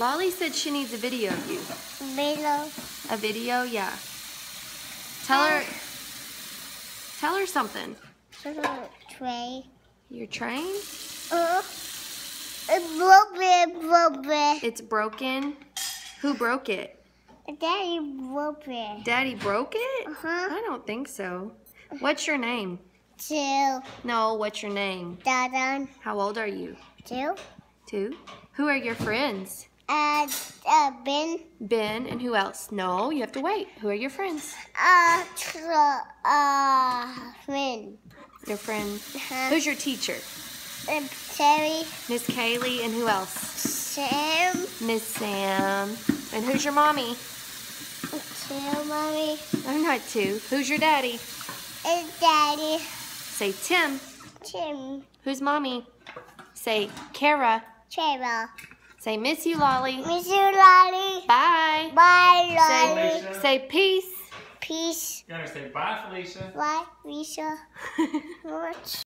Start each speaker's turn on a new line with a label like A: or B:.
A: Lolly said she needs a video of you.
B: Video.
A: A video? Yeah. Tell her something.
B: Tray.
A: Your train?
B: It's broken.
A: It's broken? Who broke it?
B: Daddy broke it.
A: Daddy broke it?
B: Uh-huh.
A: I don't think so. What's your name?
B: 2.
A: No, what's your name?
B: Dada.
A: How old are you?
B: 2.
A: 2. Who are your friends?
B: Ben.
A: Ben, and who else? No, you have to wait. Who are your friends?
B: Friend.
A: Your friend.
B: Uh-huh.
A: Who's your teacher?
B: Terry.
A: Miss Kaylee, and who else?
B: Sam.
A: Miss Sam. And who's your mommy?
B: 2, Mommy.
A: I'm not 2. Who's your daddy?
B: And Daddy.
A: Say Tim.
B: Tim.
A: Who's mommy? Say Kara.
B: Trevor.
A: Say miss you, Lolly.
B: Miss you, Lolly.
A: Bye.
B: Bye, Lolly.
A: Say peace.
B: Peace.
C: You gotta say bye, Felicia.
B: Bye, Lisa. What?